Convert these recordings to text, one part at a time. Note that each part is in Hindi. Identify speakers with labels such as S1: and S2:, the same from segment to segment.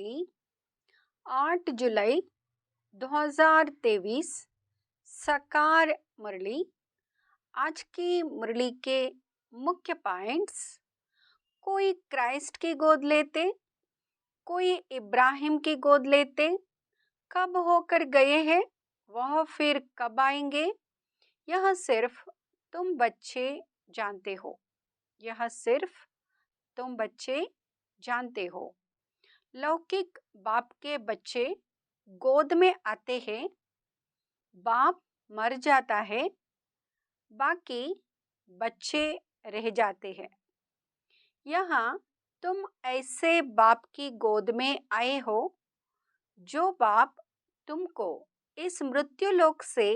S1: मुरली 8 जुलाई 2023 साकार मुरली। आज की मुरली के मुख्य पॉइंट्स: कोई क्राइस्ट की गोद लेते, कोई इब्राहिम की गोद लेते, कब होकर गए हैं, वह फिर कब आएंगे, यह सिर्फ तुम बच्चे जानते हो। यह सिर्फ तुम बच्चे जानते हो। लौकिक बाप के बच्चे गोद में आते हैं, बाप मर जाता है, बाकी बच्चे रह जाते हैं। यहाँ तुम ऐसे बाप की गोद में आए हो जो बाप तुमको इस मृत्यु लोक से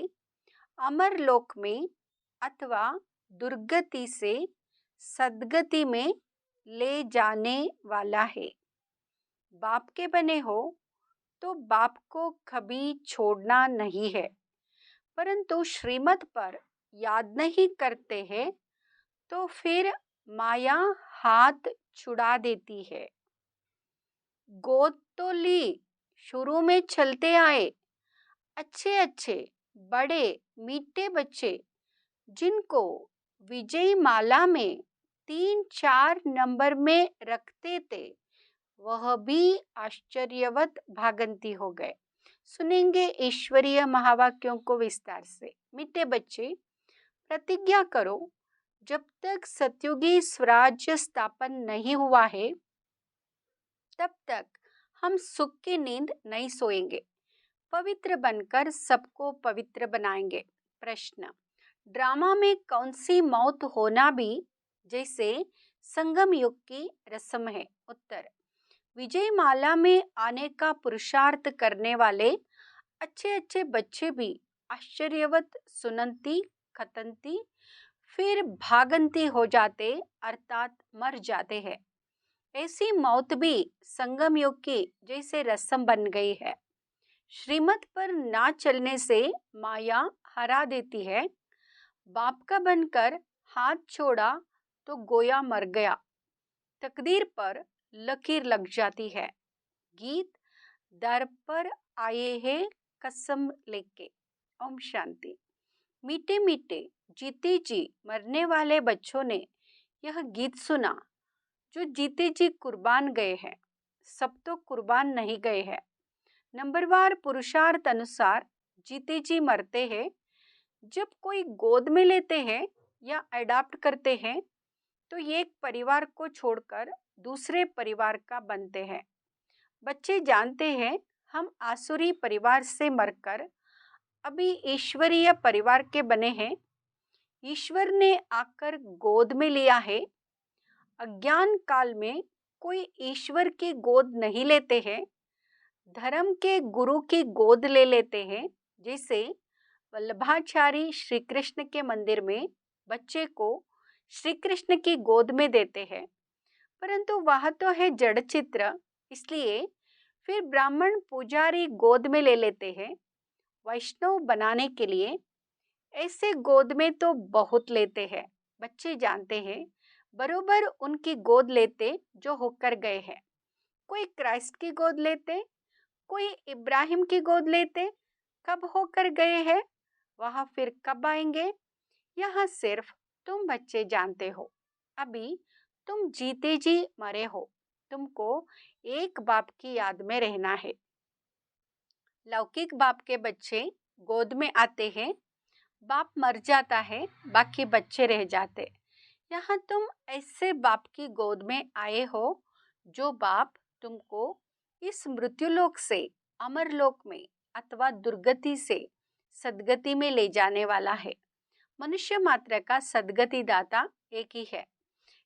S1: अमर लोक में अथवा दुर्गति से सद्गति में ले जाने वाला है। बाप के बने हो तो बाप को कभी छोड़ना नहीं है, परंतु श्रीमत पर याद नहीं करते हैं तो फिर माया हाथ छुड़ा देती है। गोद तो ली, शुरू में चलते आए, अच्छे अच्छे बड़े मीठे बच्चे जिनको विजयी माला में 3-4 नंबर में रखते थे, वह भी आश्चर्यवत भागंती हो गए। सुनेंगे ईश्वरीय महावाक्यों को विस्तार से। मीठे बच्चे, प्रतिज्ञा करो, जब तक सतयुगी स्वराज्य स्थापन नहीं हुआ है तब तक हम सुख की नींद नहीं सोएंगे। पवित्र बनकर सबको पवित्र बनाएंगे। प्रश्न: ड्रामा में कौन सी मौत होना भी जैसे संगम युग की रस्म है? उत्तर: विजय माला में आने का पुरुषार्थ करने वाले अच्छे अच्छे बच्चे भी आश्चर्यवत सुनंती खतंती फिर भागंती हो जाते, अर्थात मर जाते हैं। ऐसी मौत भी संगम युग की जैसे रस्म बन गई है। श्रीमत पर ना चलने से माया हरा देती है। बाप का बनकर हाथ छोड़ा तो गोया मर गया, तकदीर पर लकीर लग जाती है। गीत: दर पर आए हैं कसम लेके। ओम शांति। मीठे मीठे जीते जी मरने वाले बच्चों ने यह गीत सुना। जो जीते जी कुर्बान गए हैं, सब तो कुर्बान नहीं गए हैं। नंबरवार पुरुषार्थ अनुसार जीते जी मरते हैं। जब कोई गोद में लेते हैं या अडॉप्ट करते हैं तो एक परिवार को छोड़कर दूसरे परिवार का बनते हैं। बच्चे जानते हैं हम आसुरी परिवार से मरकर अभी ईश्वरीय परिवार के बने हैं। ईश्वर ने आकर गोद में लिया है। अज्ञान काल में कोई ईश्वर की गोद नहीं लेते हैं, धर्म के गुरु की गोद ले लेते हैं। जैसे वल्लभाचारी श्री कृष्ण के मंदिर में बच्चे को श्री कृष्ण की गोद में देते हैं, परंतु वह तो है जड़ चित्र, इसलिए फिर ब्राह्मण पुजारी गोद में ले लेते हैं वैष्णव बनाने के लिए। ऐसे गोद में तो बहुत लेते हैं। बच्चे जानते हैं बरोबर उनकी गोद लेते जो होकर गए हैं। कोई क्राइस्ट की गोद लेते, कोई इब्राहिम की गोद लेते, कब होकर गए हैं, वह फिर कब आएंगे, यह सिर्फ तुम बच्चे जानते हो। अभी तुम जीते जी मरे हो, तुमको एक बाप की याद में रहना है। लौकिक बाप के बच्चे गोद में आते हैं, बाप मर जाता है, बाकी बच्चे रह जाते। यहाँ तुम ऐसे बाप की गोद में आए हो जो बाप तुमको इस मृत्युलोक से अमरलोक में अथवा दुर्गति से सद्गति में ले जाने वाला है। मनुष्य मात्र का सद्गति दाता एक ही है।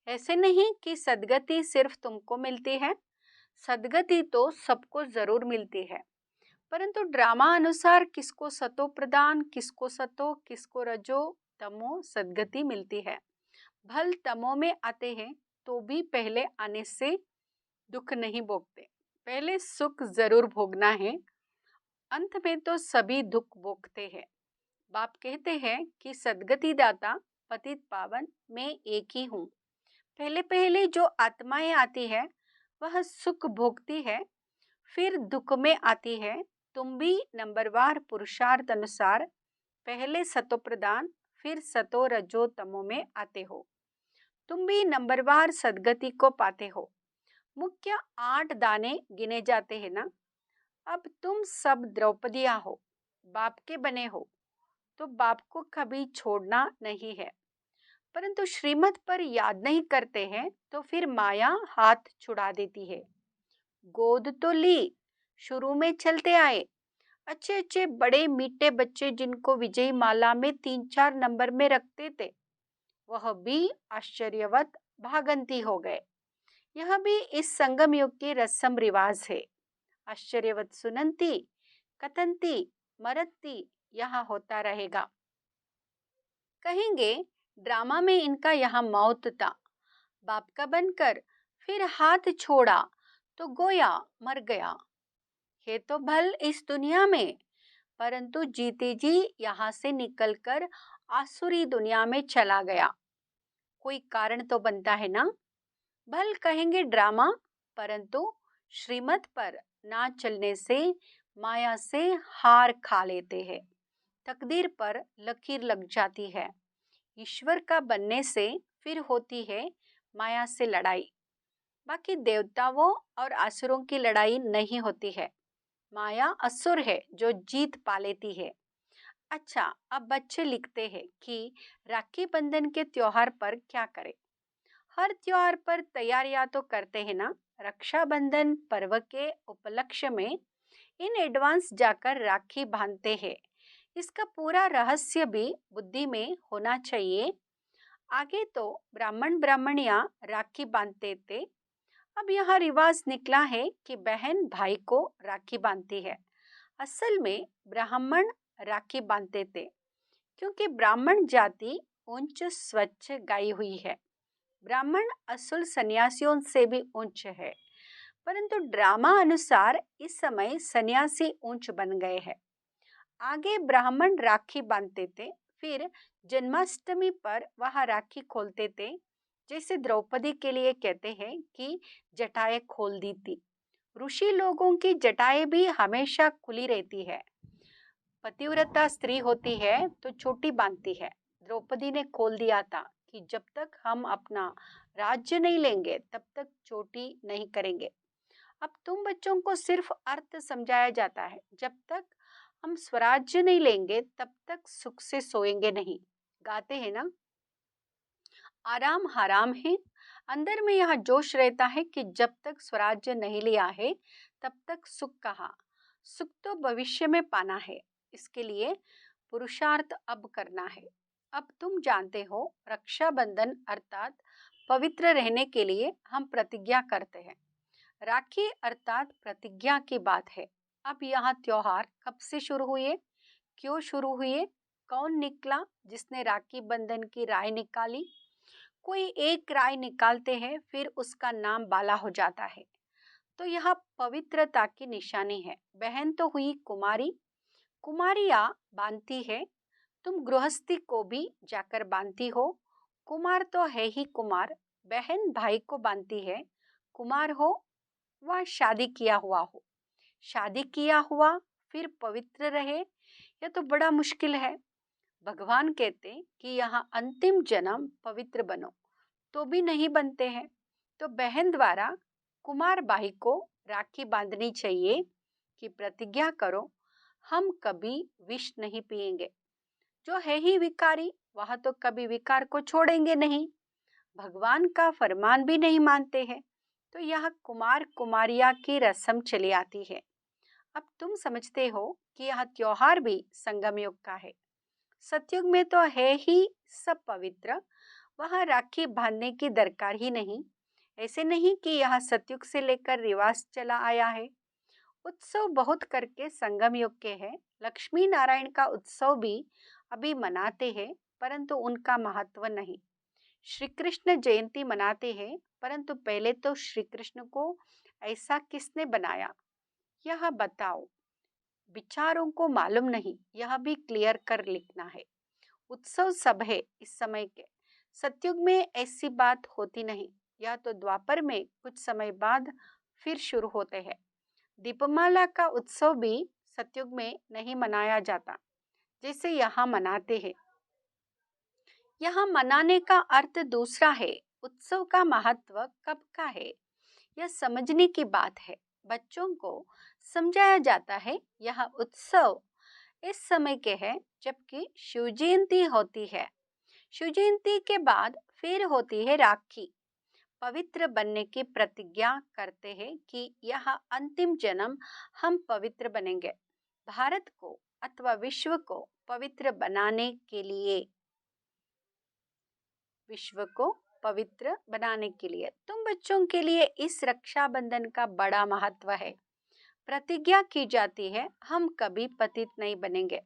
S1: ऐसे नहीं कि सद्गति सिर्फ तुमको मिलती है, सद्गति तो सबको जरूर मिलती है, परंतु ड्रामा अनुसार किसको सतो प्रदान, किसको सतो, किसको रजो तमो सद्गति मिलती है। भल तमो में आते हैं तो भी पहले आने से दुख नहीं भोगते, पहले सुख जरूर भोगना है, अंत में तो सभी दुख भोगते हैं। बाप कहते हैं कि सद्गति दाता पतित पावन मैं एक ही हूँ। पहले पहले जो आत्माएं आती है वह सुख भोगती है, फिर दुख में आती है। तुम भी नंबरवार पुरुषार्थ अनुसार पहले सतो प्रधान फिर सतो रजो तमो में आते हो। तुम भी नंबरवार सदगति को पाते हो। मुख्य 8 दाने गिने जाते हैं ना। अब तुम सब द्रौपदियां हो, बाप के बने हो, तो बाप को कभी छोड़ना नहीं है। परंतु श्रीमत पर याद नहीं करते हैं तो फिर माया हाथ छुड़ा देती है। गोद तो ली, शुरू में चलते आए, अच्छे अच्छे बड़े मीठे बच्चे जिनको विजयी माला में 3-4 नंबर में रखते थे, वह भी आश्चर्यवत भागंती हो गए। यह भी इस संगम युग की रस्म रिवाज है। आश्चर्यवत सुनंती कथनती मरती यहाँ होता रहेगा। कहेंगे ड्रामा में इनका यहाँ मौत था, बाप का बनकर फिर हाथ छोड़ा तो गोया मर गया। है तो भल इस दुनिया में, परंतु जीते जी यहाँ से निकलकर आसुरी दुनिया में चला गया। कोई कारण तो बनता है ना। भल कहेंगे ड्रामा, परंतु श्रीमत पर ना चलने से माया से हार खा लेते हैं। तकदीर पर लकीर लग जाती है। ईश्वर का बनने से फिर होती है माया से लड़ाई। बाकी देवताओं और असुरों की लड़ाई नहीं होती है। माया असुर है जो जीत पा लेती है। अच्छा, अब बच्चे लिखते हैं कि राखी बंधन के त्योहार पर क्या करें। हर त्योहार पर तैयारियां तो करते हैं ना। रक्षाबंधन पर्व के उपलक्ष्य में इन एडवांस जाकर राखी बांधते हैं। इसका पूरा रहस्य भी बुद्धि में होना चाहिए। आगे तो ब्राह्मण ब्राह्मणियां राखी बांधते थे। अब यहाँ रिवाज निकला है कि बहन भाई को राखी बांधती है। असल में ब्राह्मण राखी बांधते थे, क्योंकि ब्राह्मण जाति उच्च स्वच्छ गाई हुई है। ब्राह्मण असुल सन्यासियों से भी ऊंच है, परंतु ड्रामा अनुसार इस समय सन्यासी ऊंच बन गए हैं। आगे ब्राह्मण राखी बांधते थे, फिर जन्माष्टमी पर वह राखी खोलते थे। जैसे द्रौपदी के लिए कहते हैं कि जटाएं खोल दी थी। ऋषि लोगों की जटाएं भी हमेशा खुली रहती है। पतिव्रता स्त्री होती है तो चोटी बांधती है। द्रौपदी ने खोल दिया था कि जब तक हम अपना राज्य नहीं लेंगे तब तक चोटी नहीं करेंगे। अब तुम बच्चों को सिर्फ अर्थ समझाया जाता है। जब तक हम स्वराज्य नहीं लेंगे तब तक सुख से सोएंगे नहीं। गाते हैं ना, आराम हराम है। अंदर में यह जोश रहता है कि जब तक स्वराज्य नहीं लिया है तब तक सुख कहाँ। सुख तो भविष्य में पाना है। इसके लिए पुरुषार्थ अब करना है। अब तुम जानते हो, रक्षाबंधन अर्थात पवित्र रहने के लिए हम प्रतिज्ञा करते हैं। राखी अर्थात प्रतिज्ञा की बात है। अब यहाँ त्योहार कब से शुरू हुए, क्यों शुरू हुए, कौन निकला जिसने राखी बंधन की राय निकाली। कोई एक राय निकालते हैं, फिर उसका नाम बाला हो जाता है, तो यह पवित्रता की निशानी है। बहन तो हुई कुमारी, कुमारियां बांधती है। तुम गृहस्थी को भी जाकर बांधती हो। कुमार तो है ही कुमार। बहन भाई को बांधती है। कुमार हो वह शादी किया हुआ हो। शादी किया हुआ फिर पवित्र रहे, यह तो बड़ा मुश्किल है। भगवान कहते कि यहाँ अंतिम जन्म पवित्र बनो, तो भी नहीं बनते हैं। तो बहन द्वारा कुमार भाई को राखी बांधनी चाहिए कि प्रतिज्ञा करो, हम कभी विष नहीं पिएंगे। जो है ही विकारी, वह तो कभी विकार को छोड़ेंगे नहीं। भगवान का फरमान भी नहीं मानते हैं। तो यह कुमार कुमारिया की रस्म चली आती है। अब तुम समझते हो कि यह त्योहार भी संगम युग का है। सतयुग में तो है ही सब पवित्र, वहां राखी बांधने की दरकार ही नहीं। ऐसे नहीं कि यह सतयुग से लेकर रिवाज चला आया है। उत्सव बहुत करके संगम युग के हैं। लक्ष्मी नारायण का उत्सव भी अभी मनाते हैं, परंतु उनका महत्व नहीं। श्री कृष्ण जयंती मनाते हैं, परंतु पहले तो श्री कृष्ण को ऐसा किसने बनाया, यह बताओ। विचारों को मालूम नहीं, यह भी क्लियर कर लिखना है। उत्सव सब है इस समय के। सतयुग में ऐसी बात होती नहीं, या तो द्वापर में कुछ समय बाद फिर शुरू होते हैं। दीपमाला का उत्सव भी सतयुग में नहीं मनाया जाता जैसे यहाँ मनाते हैं। यहाँ मनाने का अर्थ दूसरा है। उत्सव का महत्व कब का है यह समझने की बात है। बच्चों को समझाया जाता है यह उत्सव इस समय के है जबकि शिव जयंती होती है। शिव जयंती के बाद फिर होती है राखी। पवित्र बनने की प्रतिज्ञा करते हैं कि यह अंतिम जन्म हम पवित्र बनेंगे। भारत को अथवा विश्व को पवित्र बनाने के लिए, विश्व को पवित्र बनाने के लिए तुम बच्चों के लिए इस रक्षाबंधन का बड़ा महत्व है। प्रतिज्ञा की जाती है हम कभी पतित नहीं बनेंगे।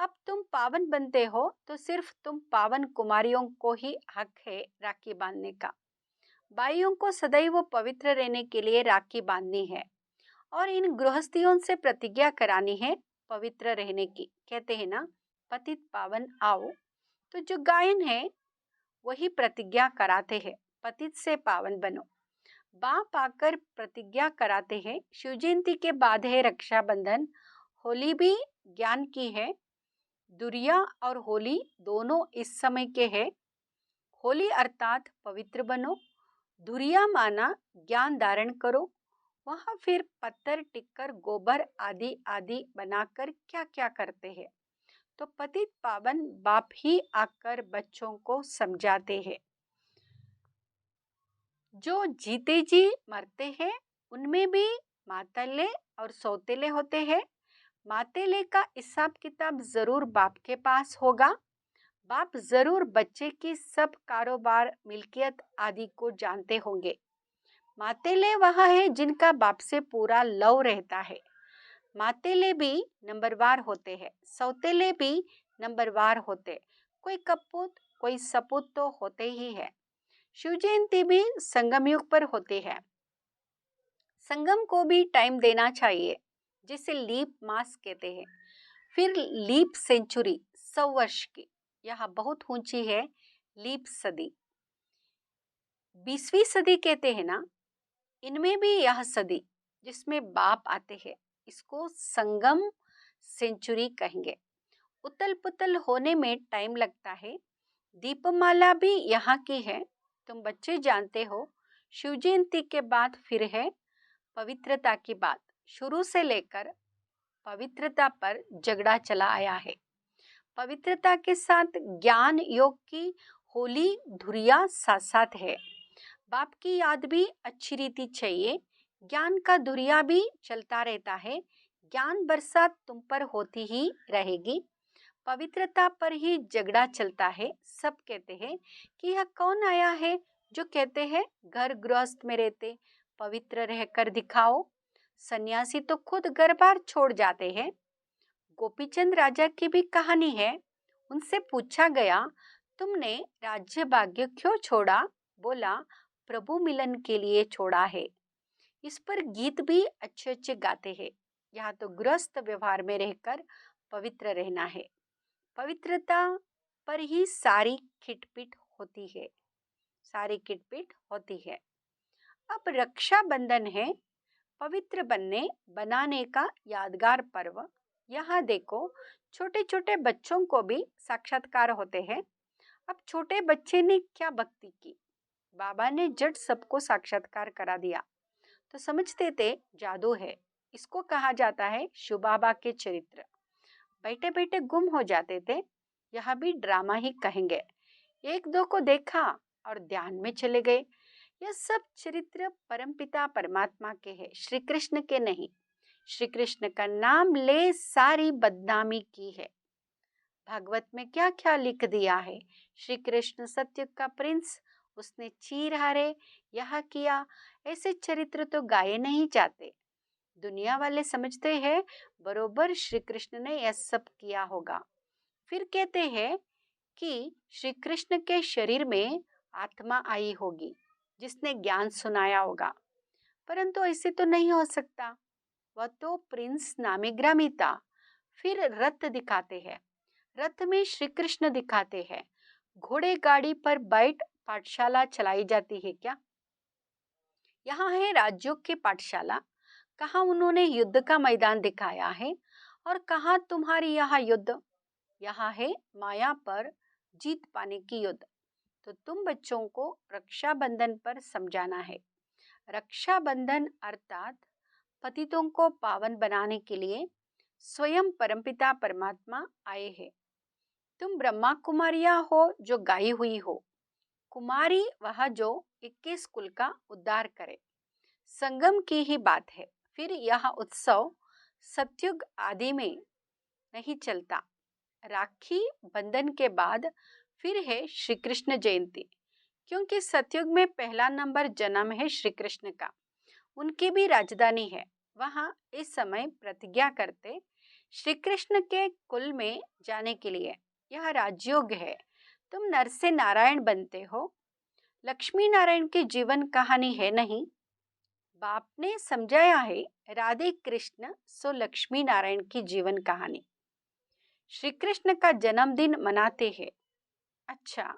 S1: अब तुम पावन बनते हो तो सिर्फ तुम पावन कुमारियों को ही हक है राखी बांधने का। भाइयों को सदैव पवित्र रहने के लिए राखी बांधनी है और इन गृहस्थियों से प्रतिज्ञा करानी है पवित्र रहने की। कहते हैं ना, पतित पावन आओ, तो जो गायन है वही प्रतिज्ञा कराते हैं पतित से पावन बनो। बाप आकर प्रतिज्ञा कराते हैं। शिव जयंती के बाद है रक्षाबंधन। होली भी ज्ञान की है। दुरिया और होली दोनों इस समय के हैं। होली अर्थात पवित्र बनो, धुरिया माना ज्ञान धारण करो। वहां फिर पत्थर टिक्कर गोबर आदि आदि बनाकर क्या क्या करते हैं, तो पतित पावन बाप ही आकर बच्चों को समझाते हैं। जो जीते जी मरते हैं उनमें भी मातले और सौतेले होते हैं। मातेले का हिसाब किताब जरूर बाप के पास होगा। बाप जरूर बच्चे की सब कारोबार मिल्कियत आदि को जानते होंगे। मातेले वह है जिनका बाप से पूरा लव रहता है। मातेले भी नंबरवार होते हैं, सौतेले भी नंबरवार होते। कोई कपूत कोई सपूत तो होते ही है। शिव जयंती भी संगम युग पर होती है। संगम को भी टाइम देना चाहिए जिसे लीप मास कहते हैं। फिर लीप सेंचुरी 100 वर्ष की, यह बहुत ऊंची है। लीप सदी 20वीं सदी कहते हैं ना, इनमें भी यह सदी जिसमें बाप आते हैं इसको संगम सेंचुरी कहेंगे। उतल पुतल होने में टाइम लगता है। दीपमाला भी यहाँ की है। तुम बच्चे जानते हो शिव जयंती के बाद फिर है पवित्रता की बात। शुरू से लेकर पवित्रता पर झगड़ा चला आया है। पवित्रता के साथ ज्ञान योग की होली धुरिया साथ साथ है। बाप की याद भी अच्छी रीति चाहिए। ज्ञान का धुरिया भी चलता रहता है। ज्ञान बरसात तुम पर होती ही रहेगी। पवित्रता पर ही झगड़ा चलता है। सब कहते हैं कि यह कौन आया है जो कहते हैं घर गृहस्थ में रहते पवित्र रहकर दिखाओ। सन्यासी तो खुद घर बार छोड़ जाते हैं। गोपीचंद राजा की भी कहानी है। उनसे पूछा गया तुमने राज्य भाग्य क्यों छोड़ा? बोला प्रभु मिलन के लिए छोड़ा है। इस पर गीत भी अच्छे अच्छे गाते हैं। यहाँ तो गृहस्थ व्यवहार में रहकर पवित्र रहना है। पवित्रता पर ही सारी खिटपिट होती है, सारी खिटपिट होती है। अब रक्षाबंधन है पवित्र बनने बनाने का यादगार पर्व। यहाँ देखो छोटे छोटे बच्चों को भी साक्षात्कार होते हैं। अब छोटे बच्चे ने क्या भक्ति की, बाबा ने जट सबको साक्षात्कार करा दिया। तो समझते थे जादू है। इसको कहा जाता है शिव बाबा के चरित्र। बैठे बैठे गुम हो जाते थे, यह भी ड्रामा ही कहेंगे। एक दो को देखा और ध्यान में चले गए। यह सब चरित्र परमपिता परमात्मा के हैं, श्री कृष्ण के नहीं। श्री कृष्ण का नाम ले सारी बदनामी की है। भागवत में क्या क्या लिख दिया है। श्री कृष्ण सत्य का प्रिंस, उसने चीर हारे यह किया। ऐसे चरित्र तो गाए नहीं जाते। दुनिया वाले समझते हैं बरोबर श्री कृष्ण ने यह सब किया होगा। फिर कहते हैं कि श्री कृष्ण के शरीर में आत्मा आई होगी जिसने ज्ञान सुनाया होगा, परंतु ऐसे तो नहीं हो सकता। वह तो प्रिंस नामी ग्रामी था। फिर रथ दिखाते हैं, रथ में श्री कृष्ण दिखाते हैं। घोड़े गाड़ी पर बैठ पाठशाला चलाई जाती है क्या? यहाँ है राजयोग की पाठशाला। कहाँ उन्होंने युद्ध का मैदान दिखाया है और कहाँ तुम्हारी यह युद्ध? यहाँ है माया पर जीत पाने की युद्ध। तो तुम बच्चों को रक्षाबंधन पर समझाना है। रक्षाबंधन अर्थात पतितों को पावन बनाने के लिए स्वयं परमपिता परमात्मा आए हैं। तुम ब्रह्मा कुमारियां हो जो गाई हुई हो। कुमारी वह जो 21 कुल का उद्धार करे। संगम की ही बात है। फिर यह उत्सव सतयुग आदि में नहीं चलता। राखी बंधन के बाद फिर है श्री कृष्ण जयंती, क्योंकि सतयुग में पहला नंबर जन्म है श्री कृष्ण का। उनकी भी राजधानी है। वहाँ इस समय प्रतिज्ञा करते श्री कृष्ण के कुल में जाने के लिए। यह राजयोग है। तुम नर से नारायण बनते हो। लक्ष्मी नारायण की जीवन कहानी है नहीं। बाप ने समझाया है राधे कृष्ण सो लक्ष्मी नारायण की जीवन कहानी। श्री कृष्ण का जन्मदिन मनाते हैं। अच्छा,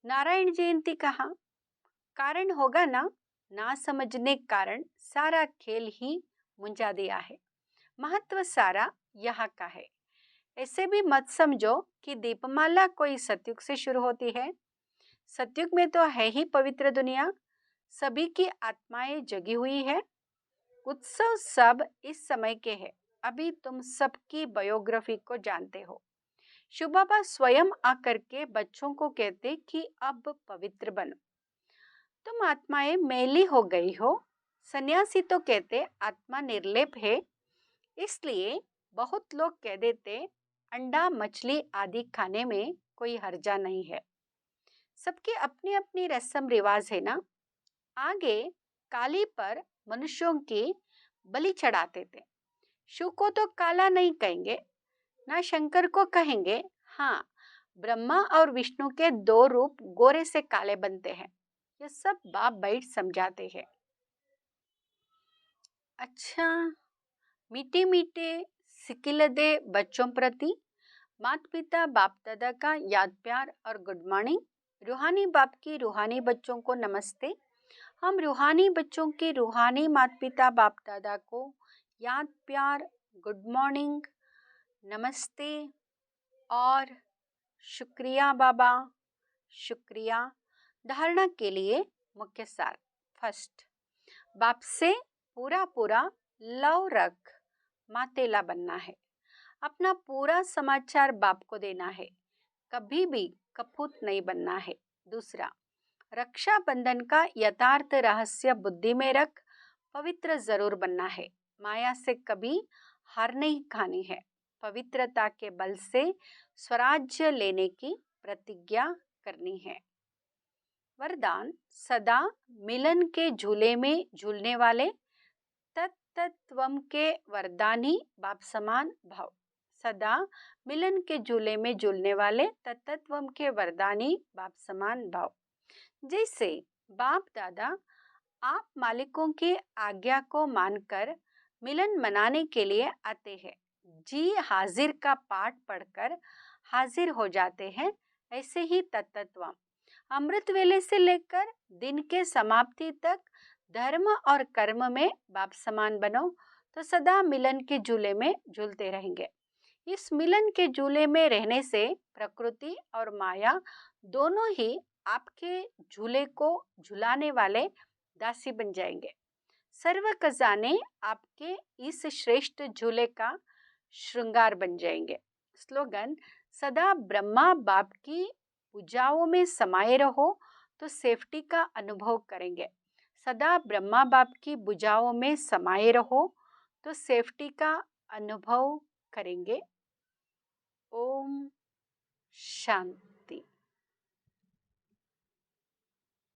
S1: नारायण जयंती कहाँ? कारण होगा ना समझने कारण सारा खेल ही मुंझा दिया है। महत्व सारा यहाँ का है। ऐसे भी मत समझो कि दीपमाला कोई सतयुग से शुरू होती है। सतयुग में तो है ही पवित्र दुनिया, सभी की आत्माएं जगी हुई है। उत्सव सब इस समय के हैं। अभी तुम सबकी बायोग्राफी को जानते हो। शिव बाबा स्वयं आकर के बच्चों को कहते कि अब पवित्र बनो। तुम आत्माएं मैली हो गई हो। सन्यासी तो कहते आत्मा निर्लेप है। इसलिए बहुत लोग कह देते अंडा मछली आदि खाने में कोई हर्जा नहीं है। सबकी अपनी अपनी रस्म रिवाज है ना। आगे काली पर मनुष्यों की बलि चढ़ाते थे। शिव को तो काला नहीं कहेंगे, ना शंकर को कहेंगे। हाँ, ब्रह्मा और विष्णु के 2 रूप गोरे से काले बनते हैं। ये सब बाप बैठ समझाते हैं। अच्छा, मीठे मीठे सिकिलदे बच्चों प्रति माता पिता बाप दादा का याद प्यार और गुड मॉर्निंग। रूहानी बाप की रूहानी बच्चों को नमस्ते। हम रूहानी बच्चों के रूहानी माता पिता बाप दादा को याद प्यार, गुड मॉर्निंग, नमस्ते और शुक्रिया बाबा, शुक्रिया। धारणा के लिए मुख्य सार। फर्स्ट, बाप से पूरा पूरा लव रख मातेला बनना है। अपना पूरा समाचार बाप को देना है। कभी भी कपूत नहीं बनना है। दूसरा, रक्षाबंधन का यथार्थ रहस्य बुद्धि में रख पवित्र जरूर बनना है। माया से कभी हार नहीं खानी है। पवित्रता के बल से स्वराज्य लेने की प्रतिज्ञा करनी है। वरदान, सदा मिलन के झूले में झूलने वाले तत्तत्वम के वरदानी बाप समान भाव। सदा मिलन के झूले में झूलने वाले तत्तत्वम के वरदानी बाप समान भाव। जैसे बाप दादा आप मालिकों की आज्ञा को मानकर मिलन मनाने के लिए आते हैं। जी हाजिर का पाठ पढ़कर हाजिर हो जाते हैं। ऐसे ही तत्तत्वम अमृत वेले से लेकर दिन के समाप्ति तक धर्म और कर्म में बाप समान बनो तो सदा मिलन के झूले में झूलते रहेंगे। इस मिलन के झूले में रहने से प्रकृति और माया दोनों ही आपके झूले को झुलाने वाले दासी बन जाएंगे। सर्व खजाने आपके इस श्रेष्ठ झूले का श्रृंगार बन जाएंगे। स्लोगन, सदा ब्रह्मा बाप की पूजाओं में समाये रहो तो सेफ्टी का अनुभव करेंगे। सदा ब्रह्मा बाप की भुजाओं में समाये रहो तो सेफ्टी का अनुभव करेंगे। ओम शांति।